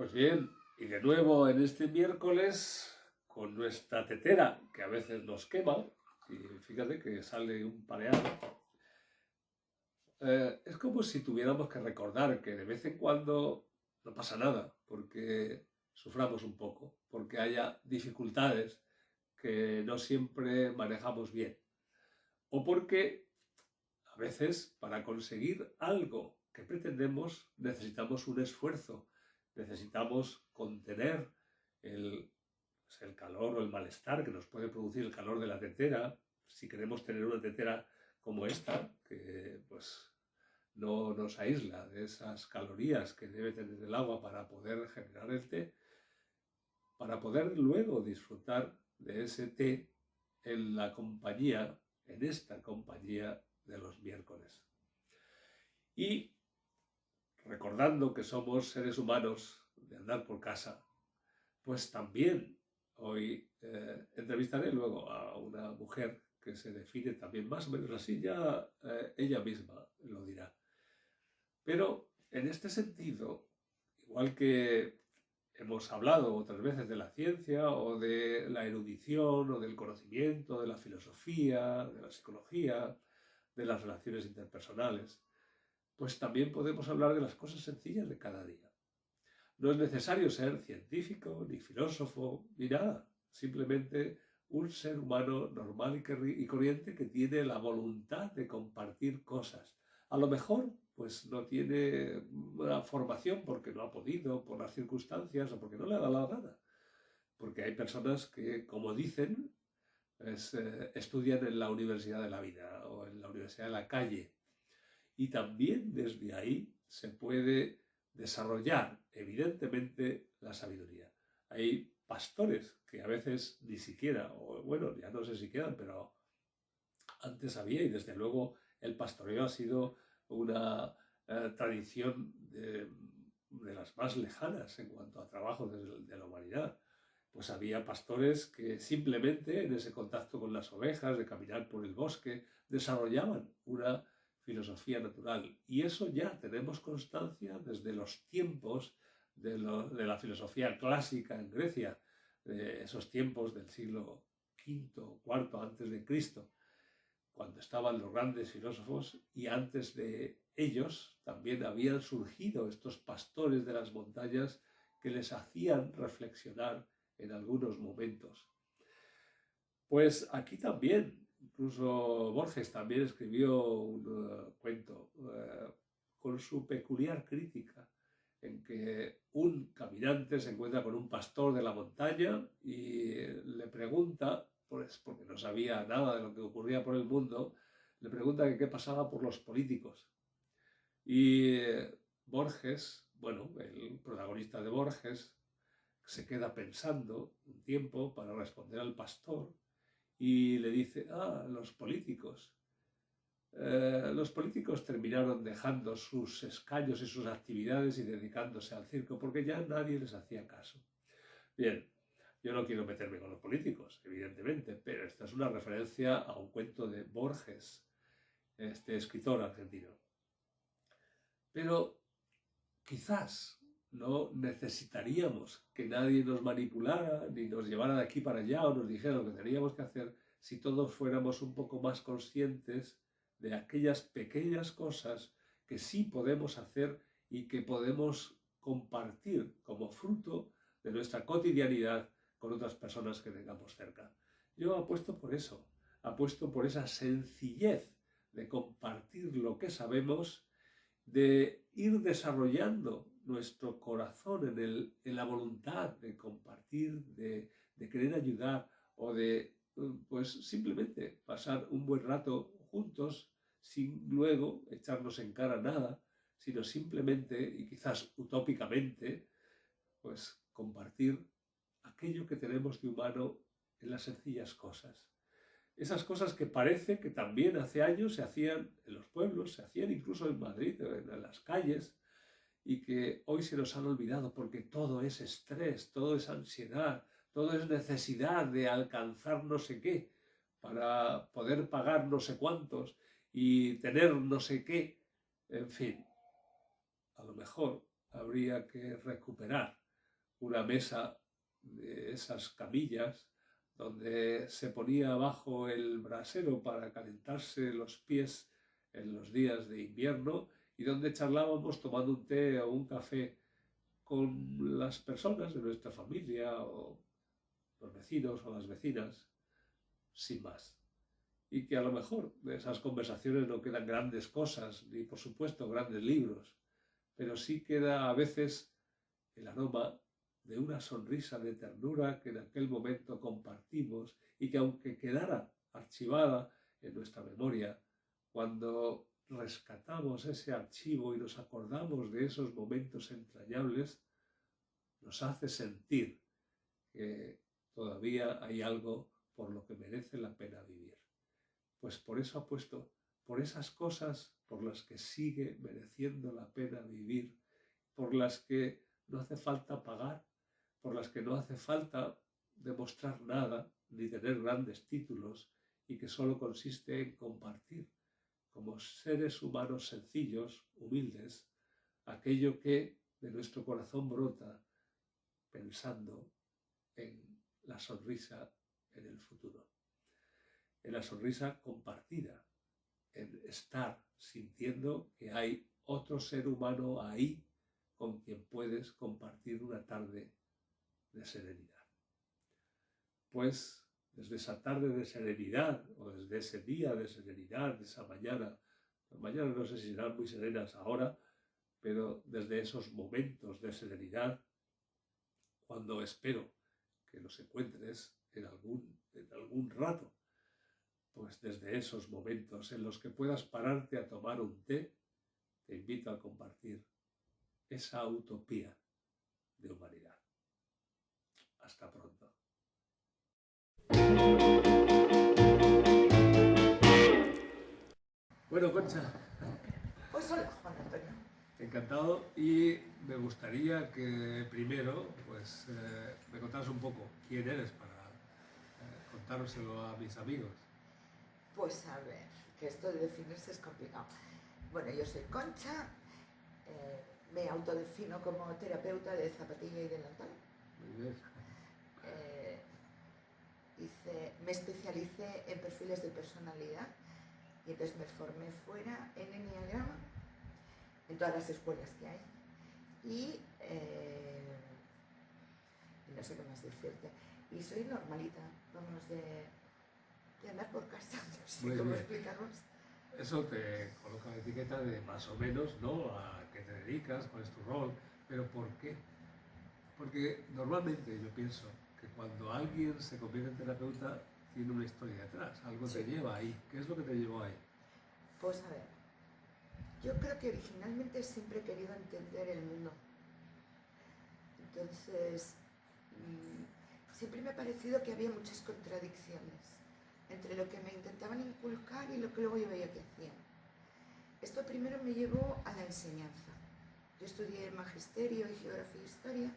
Pues bien, y de nuevo en este miércoles con nuestra tetera, que a veces nos quema, y fíjate que sale un pareado. Es como si tuviéramos que recordar que de vez en cuando no pasa nada, porque suframos un poco, porque haya dificultades que no siempre manejamos bien, o porque a veces para conseguir algo que pretendemos necesitamos un esfuerzo, necesitamos contener el, el calor o el malestar que nos puede producir el calor de la tetera. Si queremos tener una tetera como esta, que pues no nos aísla de esas calorías que debe tener el agua para poder generar el té, para poder luego disfrutar de ese té en la compañía, en esta compañía de los miércoles. Y recordando que somos seres humanos de andar por casa, pues también hoy entrevistaré luego a una mujer que se define también más o menos así, ya ella misma lo dirá. Pero en este sentido, igual que hemos hablado otras veces de la ciencia o de la erudición o del conocimiento, de la filosofía, de la psicología, de las relaciones interpersonales, pues también podemos hablar de las cosas sencillas de cada día. No es necesario ser científico, ni filósofo, ni nada. Simplemente un ser humano normal y corriente que tiene la voluntad de compartir cosas. A lo mejor, pues no tiene una formación porque no ha podido, por las circunstancias o porque no le ha dado la gana. Porque hay personas que, como dicen, estudian en la Universidad de la Vida o en la Universidad de la Calle. Y también desde ahí se puede desarrollar, evidentemente, la sabiduría. Hay pastores que a veces ni siquiera, o bueno, ya no sé si quedan, pero antes había, y desde luego el pastoreo ha sido una tradición de las más lejanas en cuanto a trabajo de la humanidad. Pues había pastores que simplemente en ese contacto con las ovejas, de caminar por el bosque, desarrollaban una filosofía natural. Y eso ya tenemos constancia desde los tiempos de la filosofía clásica en Grecia, de esos tiempos del siglo V, IV antes de Cristo, cuando estaban los grandes filósofos, y antes de ellos también habían surgido estos pastores de las montañas que les hacían reflexionar en algunos momentos. Pues aquí también, incluso Borges también escribió un cuento con su peculiar crítica, en que un caminante se encuentra con un pastor de la montaña y le pregunta, pues porque no sabía nada de lo que ocurría por el mundo, le pregunta que qué pasaba por los políticos. Y Borges, bueno, el protagonista de Borges, se queda pensando un tiempo para responder al pastor y le dice, los políticos. Los políticos terminaron dejando sus escaños y sus actividades y dedicándose al circo porque ya nadie les hacía caso. Bien, yo no quiero meterme con los políticos, evidentemente, pero esta es una referencia a un cuento de Borges, este escritor argentino. Pero quizás no necesitaríamos que nadie nos manipulara, ni nos llevara de aquí para allá o nos dijera lo que teníamos que hacer si todos fuéramos un poco más conscientes de aquellas pequeñas cosas que sí podemos hacer y que podemos compartir como fruto de nuestra cotidianidad con otras personas que tengamos cerca. Yo apuesto por eso, apuesto por esa sencillez de compartir lo que sabemos, de ir desarrollando nuestro corazón en la voluntad de compartir, de querer ayudar o de pues simplemente pasar un buen rato juntos sin luego echarnos en cara nada, sino simplemente y quizás utópicamente pues compartir aquello que tenemos de humano en las sencillas cosas. Esas cosas que parece que también hace años se hacían en los pueblos, se hacían incluso en Madrid, en las calles, y que hoy se nos han olvidado porque todo es estrés, todo es ansiedad, todo es necesidad de alcanzar no sé qué para poder pagar no sé cuántos y tener no sé qué. En fin, a lo mejor habría que recuperar una mesa de esas camillas donde se ponía abajo el brasero para calentarse los pies en los días de invierno y donde charlábamos tomando un té o un café con las personas de nuestra familia o los vecinos o las vecinas, sin más. Y que a lo mejor de esas conversaciones no quedan grandes cosas, ni por supuesto grandes libros, pero sí queda a veces el aroma de una sonrisa de ternura que en aquel momento compartimos y que aunque quedara archivada en nuestra memoria, cuando rescatamos ese archivo y nos acordamos de esos momentos entrañables, nos hace sentir que todavía hay algo por lo que merece la pena vivir. Pues por eso apuesto por esas cosas por las que sigue mereciendo la pena vivir, por las que no hace falta pagar, por las que no hace falta demostrar nada ni tener grandes títulos y que solo consiste en compartir como seres humanos sencillos, humildes, aquello que de nuestro corazón brota pensando en la sonrisa en el futuro, en la sonrisa compartida, en estar sintiendo que hay otro ser humano ahí con quien puedes compartir una tarde de serenidad. Pues desde esa tarde de serenidad o desde ese día de serenidad, de esa mañana, las mañanas no sé si serán muy serenas ahora, pero desde esos momentos de serenidad, cuando espero que los encuentres en algún rato, pues desde esos momentos en los que puedas pararte a tomar un té, te invito a compartir esa utopía de humanidad. Hasta pronto. Bueno, Concha. Pues hola, Juan Antonio. Encantado, y me gustaría que primero pues, me contaras un poco quién eres para contárselo a mis amigos. Pues a ver, que esto de definirse es complicado. Bueno, yo soy Concha, me autodefino como terapeuta de zapatilla y delantal. Muy bien. Me especialicé en perfiles de personalidad y entonces me formé fuera en Enneagrama, en todas las escuelas que hay. Y no sé qué más decirte. Y soy normalita, vamos, de andar por casa, no sé cómo explicarlos. Eso te coloca la etiqueta de más o menos, ¿no? A qué te dedicas, cuál es tu rol, pero ¿por qué? Porque normalmente yo pienso que cuando alguien se convierte en terapeuta tiene una historia detrás, algo te lleva ahí. ¿Qué es lo que te llevó ahí? Pues a ver, yo creo que originalmente siempre he querido entender el mundo. Entonces, siempre me ha parecido que había muchas contradicciones entre lo que me intentaban inculcar y lo que luego yo veía que hacían. Esto primero me llevó a la enseñanza. Yo estudié magisterio y geografía e historia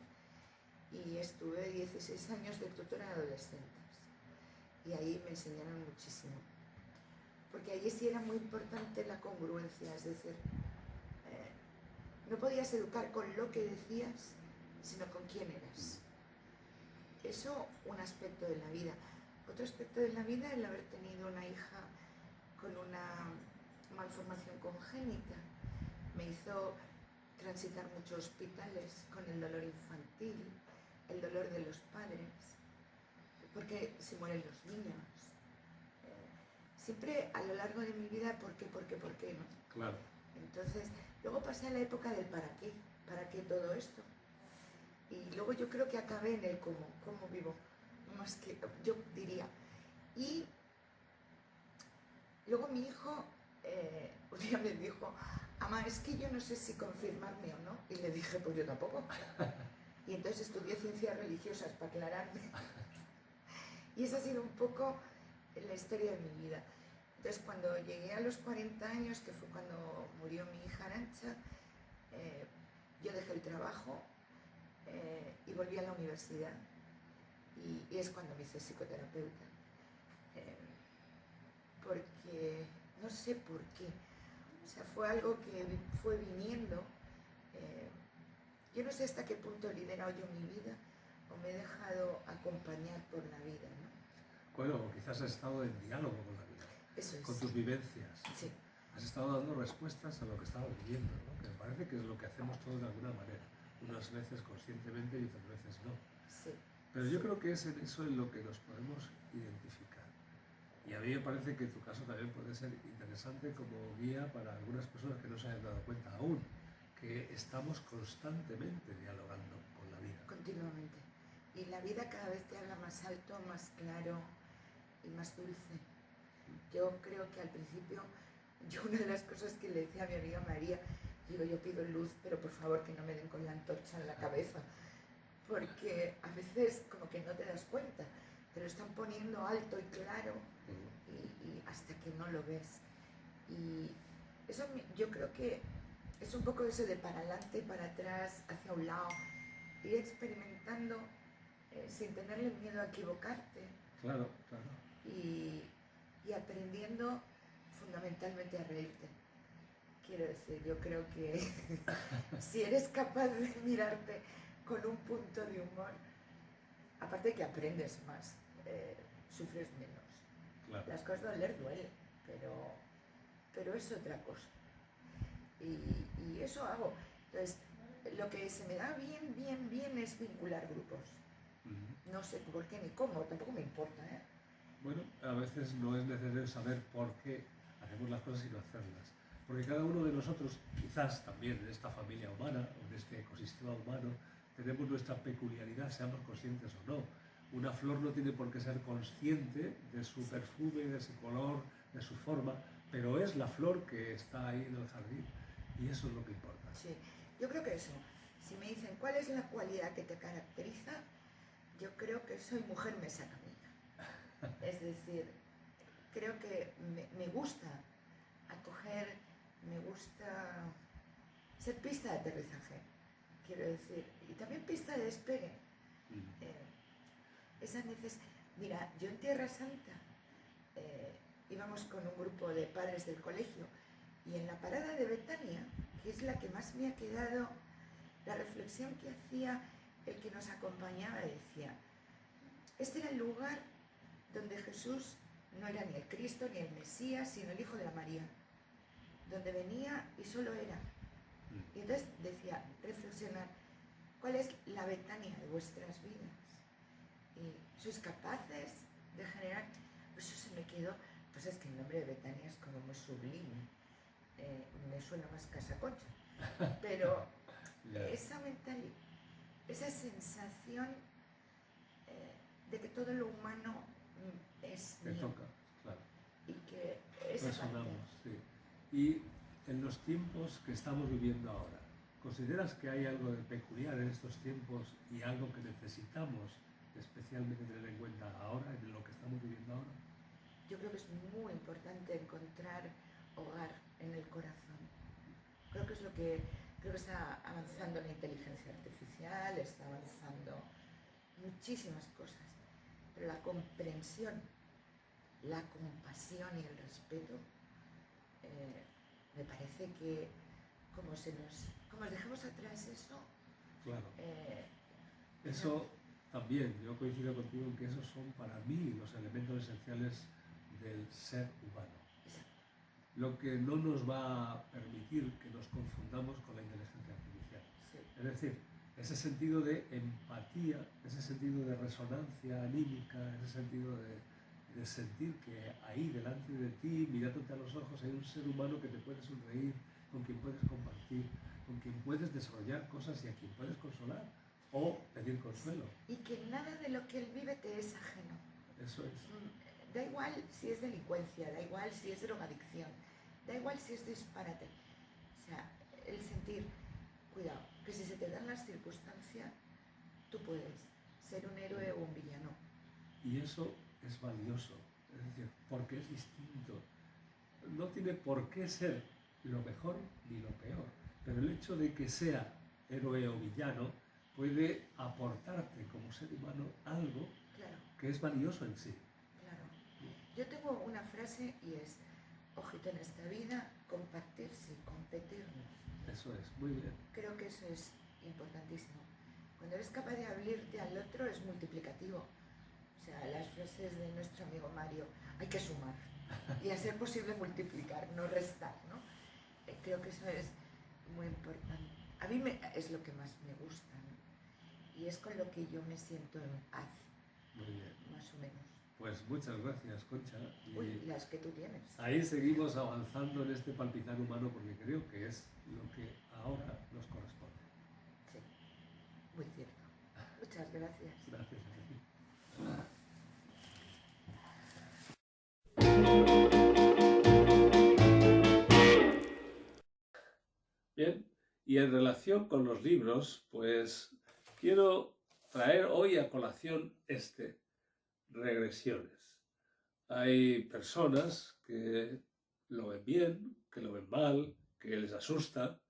y estuve 16 años de tutora en adolescentes. Y ahí me enseñaron muchísimo. Porque allí sí era muy importante la congruencia, es decir, no podías educar con lo que decías, sino con quién eras. Eso, un aspecto de la vida. Otro aspecto de la vida, el haber tenido una hija con una malformación congénita, me hizo transitar muchos hospitales con el dolor infantil, el dolor de los padres, porque se mueren los niños. Siempre a lo largo de mi vida, ¿por qué, no? Claro. Entonces, luego pasé a la época del para qué todo esto. Y luego yo creo que acabé en el cómo vivo, más que yo diría. Y luego mi hijo un día me dijo, mamá, es que yo no sé si confirmarme o no. Y le dije, pues yo tampoco. Y entonces estudié ciencias religiosas para aclararme. Y esa ha sido un poco la historia de mi vida. Entonces, cuando llegué a los 40 años, que fue cuando murió mi hija Arantxa, yo dejé el trabajo y volví a la universidad. Y es cuando me hice psicoterapeuta. Porque no sé por qué. O sea, fue algo que fue viniendo. Yo no sé hasta qué punto he liderado yo mi vida o me he dejado acompañar por la vida, ¿no? Bueno, o quizás has estado en diálogo con la vida, Eso es. con tus vivencias. Sí, Has estado dando respuestas a lo que estabas viviendo, ¿no? Que me parece que es lo que hacemos todos de alguna manera. Unas veces conscientemente y otras veces no. sí. Pero yo creo que es en eso en lo que nos podemos identificar. Y a mí me parece que tu caso también puede ser interesante como guía para algunas personas que no se hayan dado cuenta aún, que estamos constantemente dialogando con la vida. Continuamente. Y la vida cada vez te habla más alto, más claro y más dulce. Yo creo que al principio, yo una de las cosas que le decía a mi amiga María, digo, yo pido luz, pero por favor que no me den con la antorcha en la cabeza, porque a veces como que no te das cuenta, te lo están poniendo alto y claro y hasta que no lo ves. Y eso yo creo que es un poco eso de para adelante, para atrás, hacia un lado, ir experimentando sin tenerle miedo a equivocarte. Claro, claro. Y aprendiendo fundamentalmente a reírte. Quiero decir, yo creo que si eres capaz de mirarte con un punto de humor, aparte de que aprendes más, sufres menos. Claro. Las cosas doler duelen, pero es otra cosa. Y eso hago. Entonces, lo que se me da bien es vincular grupos. No sé por qué ni cómo, tampoco me importa, ¿eh? Bueno, a veces no es necesario saber por qué hacemos las cosas sino hacerlas. Porque cada uno de nosotros, quizás también en esta familia humana o en este ecosistema humano, tenemos nuestra peculiaridad, seamos conscientes o no. Una flor no tiene por qué ser consciente de su perfume, de su color, de su forma, pero es la flor que está ahí en el jardín y eso es lo que importa. Sí, yo creo que eso. Si me dicen cuál es la cualidad que te caracteriza, yo creo que soy mujer mesa camina. Es decir, creo que me gusta acoger, me gusta ser pista de aterrizaje, quiero decir, y también pista de despegue. Mira, yo en Tierra Santa íbamos con un grupo de padres del colegio y en la parada de Betania, que es la que más me ha quedado, la reflexión que hacía el que nos acompañaba decía, este era el lugar donde Jesús no era ni el Cristo ni el Mesías, sino el Hijo de la María, donde venía y solo era. Y entonces decía, reflexionar, ¿cuál es la Betania de vuestras vidas? Y ¿sois capaces de generar? Eso se me quedó, pues es que el nombre de Betania es como muy sublime, me suena más Casa Concha, pero esa mentalidad, esa sensación de que todo lo humano es te mío. toca, claro. Y que esa resonamos, sí. Y en los tiempos que estamos viviendo ahora, ¿consideras que hay algo de peculiar en estos tiempos y algo que necesitamos especialmente tener en cuenta ahora, en lo que estamos viviendo ahora? Yo creo que es muy importante encontrar hogar en el corazón. Creo que es lo que creo que está avanzando la inteligencia artificial, está avanzando muchísimas cosas, pero la comprensión, la compasión y el respeto, me parece que como dejemos atrás eso, claro. Eso también, yo coincido contigo en que esos son para mí los elementos esenciales del ser humano. Exacto. Lo que no nos va a permitir que nos confundamos con la inteligencia artificial. Sí. Es decir, ese sentido de empatía, ese sentido de resonancia anímica, ese sentido de sentir que ahí delante de ti, mirándote a los ojos, hay un ser humano que te puede sonreír, con quien puedes compartir, con quien puedes desarrollar cosas y a quien puedes consolar o pedir consuelo. Y que nada de lo que él vive te es ajeno. Eso es. Da igual si es delincuencia, da igual si es drogadicción, da igual si es disparate. O sea, el sentir, cuidado, que si se te dan las circunstancias, tú puedes ser un héroe o un villano. Y eso es valioso, es decir, porque es distinto. No tiene por qué ser lo mejor ni lo peor, pero el hecho de que sea héroe o villano puede aportarte como ser humano algo que es valioso en sí. Claro. Yo tengo una frase y es, ojito en esta vida, compartir sin competirnos. Eso es, muy bien. Creo que eso es importantísimo. Cuando eres capaz de abrirte al otro es multiplicativo. O sea, las frases de nuestro amigo Mario, hay que sumar y a ser posible multiplicar, no restar, ¿no? Creo que eso es muy importante. A mí es lo que más me gusta, ¿no? Y es con lo que yo me siento en paz. Muy bien. Más o menos. Pues muchas gracias, Concha. Uy, las que tú tienes. Ahí seguimos avanzando en este palpitar humano porque creo que es lo que ahora nos corresponde. Sí, muy cierto. Muchas gracias. Gracias a ti. Bien, y en relación con los libros, pues quiero traer hoy a colación regresiones. Hay personas que lo ven bien, que lo ven mal, que les asusta.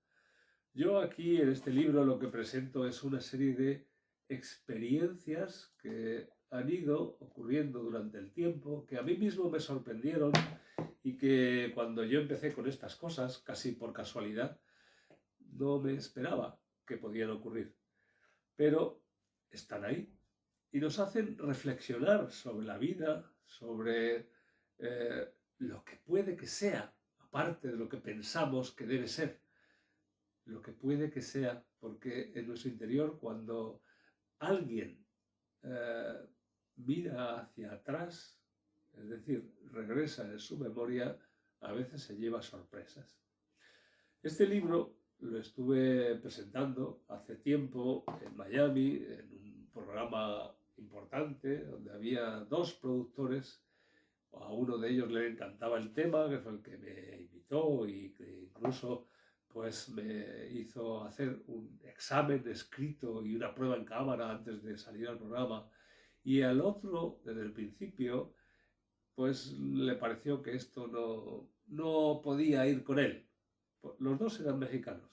Yo aquí en este libro lo que presento es una serie de experiencias que han ido ocurriendo durante el tiempo, que a mí mismo me sorprendieron y que cuando yo empecé con estas cosas, casi por casualidad, no me esperaba que podían ocurrir. Pero están ahí y nos hacen reflexionar sobre la vida, sobre lo que puede que sea, aparte de lo que pensamos que debe ser, lo que puede que sea, porque en nuestro interior cuando alguien mira hacia atrás, es decir, regresa en su memoria, a veces se lleva sorpresas. Este libro lo estuve presentando hace tiempo en Miami, en un programa importante, donde había 2 productores. A uno de ellos le encantaba el tema, que fue el que me invitó y que incluso pues me hizo hacer un examen escrito y una prueba en cámara antes de salir al programa. Y al otro, desde el principio, pues le pareció que esto no podía ir con él. Los 2 eran mexicanos,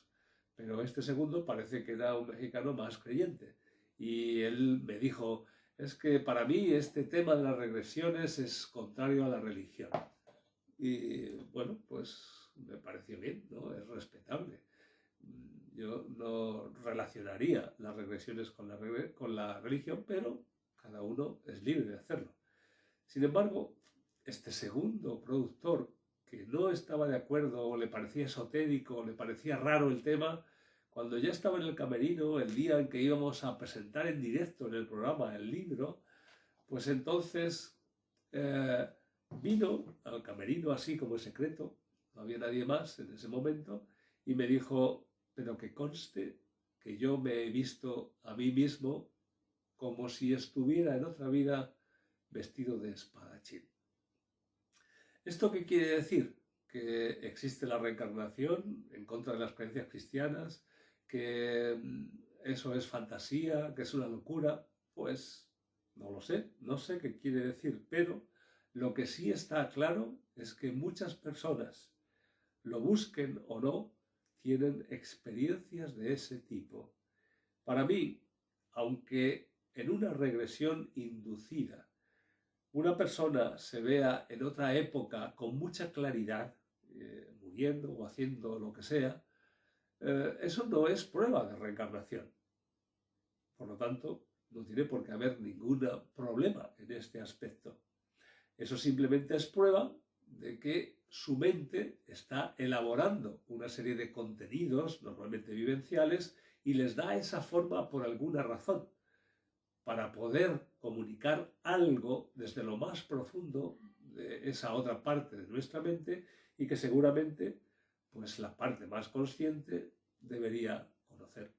pero este segundo parece que era un mexicano más creyente. Y él me dijo, es que para mí este tema de las regresiones es contrario a la religión. Y bueno, pues me pareció bien, ¿no? Es respetable. Yo no relacionaría las regresiones con la religión, pero cada uno es libre de hacerlo. Sin embargo, este segundo productor, que no estaba de acuerdo o le parecía esotérico o le parecía raro el tema, cuando ya estaba en el camerino, el día en que íbamos a presentar en directo en el programa el libro, pues entonces vino al camerino así como en secreto, no había nadie más en ese momento, y me dijo, pero que conste que yo me he visto a mí mismo como si estuviera en otra vida vestido de espadachín. ¿Esto qué quiere decir? Que existe la reencarnación en contra de las creencias cristianas, que eso es fantasía, que es una locura. Pues no lo sé, no sé qué quiere decir, pero lo que sí está claro es que muchas personas, lo busquen o no, tienen experiencias de ese tipo. Para mí, aunque en una regresión inducida una persona se vea en otra época con mucha claridad, muriendo o haciendo lo que sea, eso no es prueba de reencarnación. Por lo tanto, no tiene por qué haber ningún problema en este aspecto. Eso simplemente es prueba de que su mente está elaborando una serie de contenidos, normalmente vivenciales, y les da esa forma por alguna razón, para poder comunicar algo desde lo más profundo de esa otra parte de nuestra mente y que seguramente pues la parte más consciente debería conocer.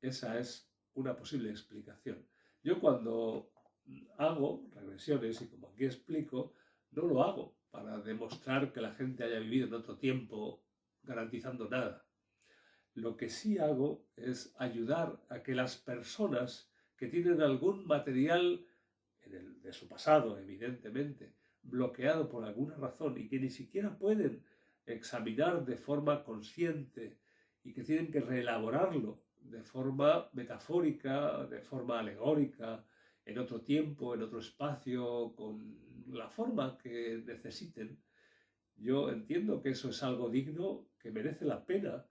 Esa es una posible explicación. Yo cuando hago regresiones, y como aquí explico, no lo hago para demostrar que la gente haya vivido en otro tiempo garantizando nada. Lo que sí hago es ayudar a que las personas que tienen algún material de su pasado, evidentemente, bloqueado por alguna razón y que ni siquiera pueden examinar de forma consciente y que tienen que reelaborarlo de forma metafórica, de forma alegórica, en otro tiempo, en otro espacio, con la forma que necesiten, yo entiendo que eso es algo digno, que merece la pena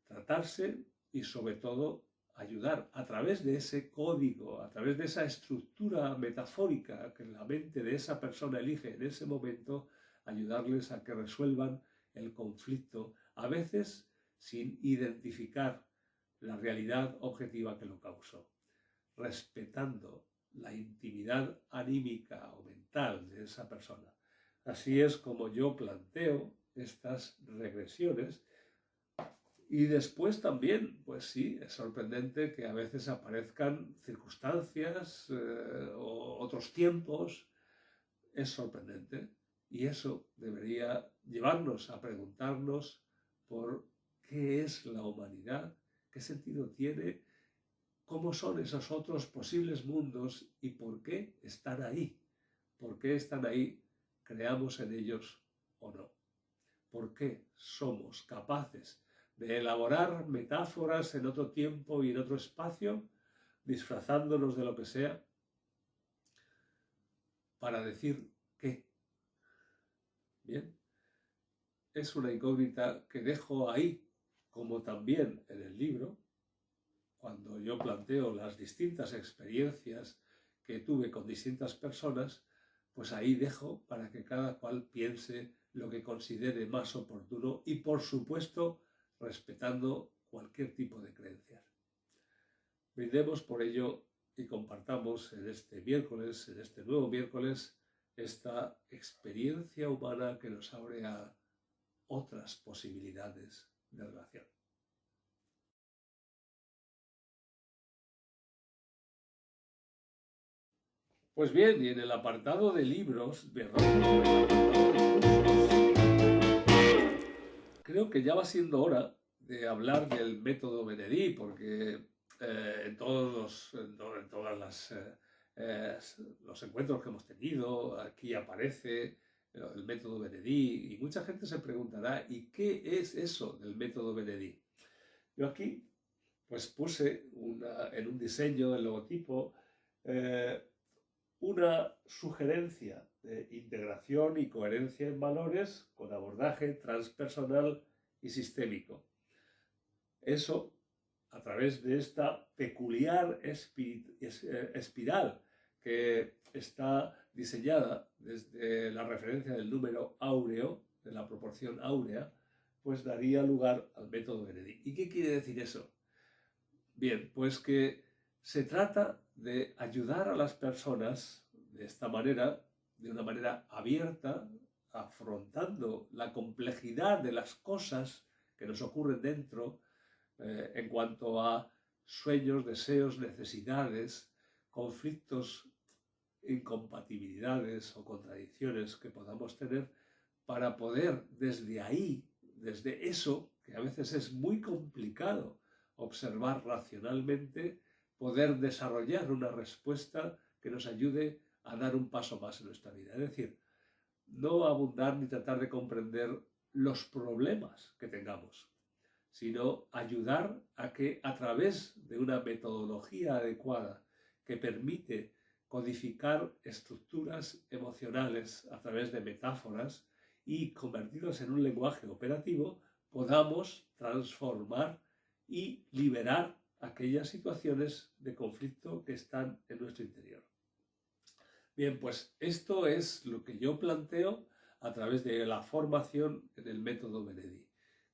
tratarse y sobre todo ayudar a través de ese código, a través de esa estructura metafórica que la mente de esa persona elige en ese momento, ayudarles a que resuelvan el conflicto, a veces sin identificar la realidad objetiva que lo causó, respetando la intimidad anímica o mental de esa persona. Así es como yo planteo estas regresiones. Y después también, pues sí, es sorprendente que a veces aparezcan circunstancias o otros tiempos. Es sorprendente. Y eso debería llevarnos a preguntarnos por qué es la humanidad, qué sentido tiene, cómo son esos otros posibles mundos y por qué están ahí. ¿Por qué están ahí? ¿Creamos en ellos o no? ¿Por qué somos capaces de elaborar metáforas en otro tiempo y en otro espacio, disfrazándonos de lo que sea, para decir qué? Bien, es una incógnita que dejo ahí, como también en el libro, cuando yo planteo las distintas experiencias que tuve con distintas personas, pues ahí dejo para que cada cual piense lo que considere más oportuno y, por supuesto, respetando cualquier tipo de creencias. Brindemos por ello y compartamos en este miércoles, en este nuevo miércoles, esta experiencia humana que nos abre a otras posibilidades de relación. Pues bien, y en el apartado de libros, creo que ya va siendo hora de hablar del método Benedí, porque en todos los encuentros que hemos tenido, aquí aparece el método Benedí, y mucha gente se preguntará, ¿y qué es eso del método Benedí? Yo aquí pues puse en un diseño del logotipo una sugerencia de integración y coherencia en valores con abordaje transpersonal y sistémico. Eso a través de esta peculiar espiral que está diseñada desde la referencia del número áureo, de la proporción áurea, pues daría lugar al método Benedí. ¿Y qué quiere decir eso? Bien, pues que se trata de ayudar a las personas de esta manera, de una manera abierta, afrontando la complejidad de las cosas que nos ocurren dentro en cuanto a sueños, deseos, necesidades, conflictos, incompatibilidades o contradicciones que podamos tener para poder desde ahí, desde eso, que a veces es muy complicado observar racionalmente, poder desarrollar una respuesta que nos ayude a dar un paso más en nuestra vida. Es decir, no abundar ni tratar de comprender los problemas que tengamos, sino ayudar a que a través de una metodología adecuada que permite codificar estructuras emocionales a través de metáforas y convertirlas en un lenguaje operativo, podamos transformar y liberar aquellas situaciones de conflicto que están en nuestro interior. Bien, pues esto es lo que yo planteo a través de la formación en el método Benedí.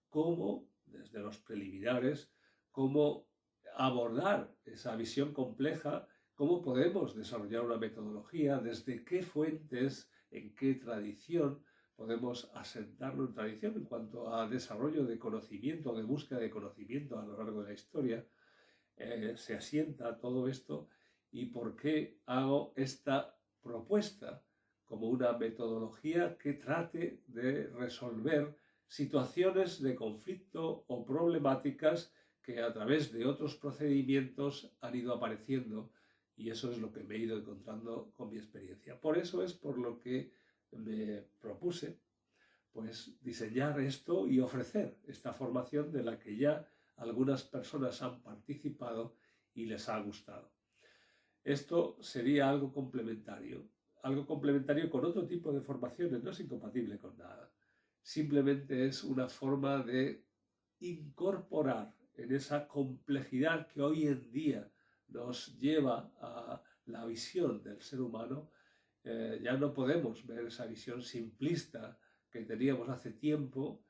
Cómo, desde los preliminares, cómo abordar esa visión compleja, cómo podemos desarrollar una metodología, desde qué fuentes, en qué tradición podemos asentarlo en tradición en cuanto a desarrollo de conocimiento, de búsqueda de conocimiento a lo largo de la historia, se asienta todo esto y por qué hago esta propuesta como una metodología que trate de resolver situaciones de conflicto o problemáticas que a través de otros procedimientos han ido apareciendo, y eso es lo que me he ido encontrando con mi experiencia. Por eso es por lo que me propuse pues diseñar esto y ofrecer esta formación de la que ya algunas personas han participado y les ha gustado. Esto sería algo complementario con otro tipo de formaciones, no es incompatible con nada. Simplemente es una forma de incorporar en esa complejidad que hoy en día nos lleva a la visión del ser humano, ya no podemos ver esa visión simplista que teníamos hace tiempo,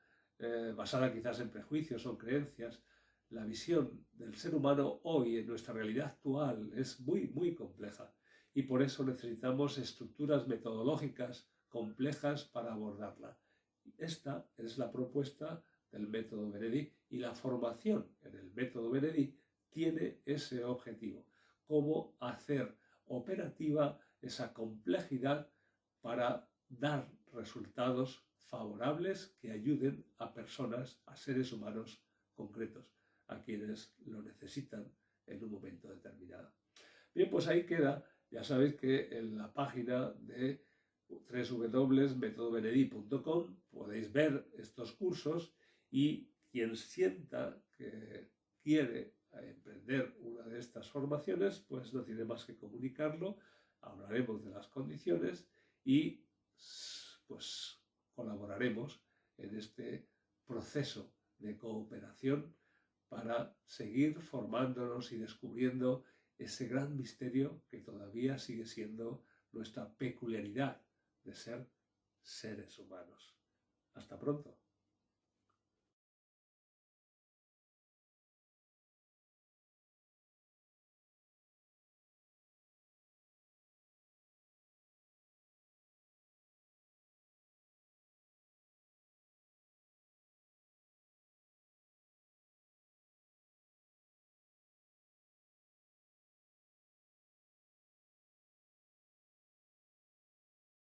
basada quizás en prejuicios o creencias. La visión del ser humano hoy en nuestra realidad actual es muy, muy compleja y por eso necesitamos estructuras metodológicas complejas para abordarla. Esta es la propuesta del método Benedict y la formación en el método Benedict tiene ese objetivo: cómo hacer operativa esa complejidad para dar resultados favorables que ayuden a personas, a seres humanos concretos, a quienes lo necesitan en un momento determinado. Bien, pues ahí queda. Ya sabéis que en la página de www.metodobenedict.com podéis ver estos cursos y quien sienta que quiere emprender una de estas formaciones, pues no tiene más que comunicarlo, hablaremos de las condiciones y pues colaboraremos en este proceso de cooperación para seguir formándonos y descubriendo ese gran misterio que todavía sigue siendo nuestra peculiaridad de ser seres humanos. Hasta pronto.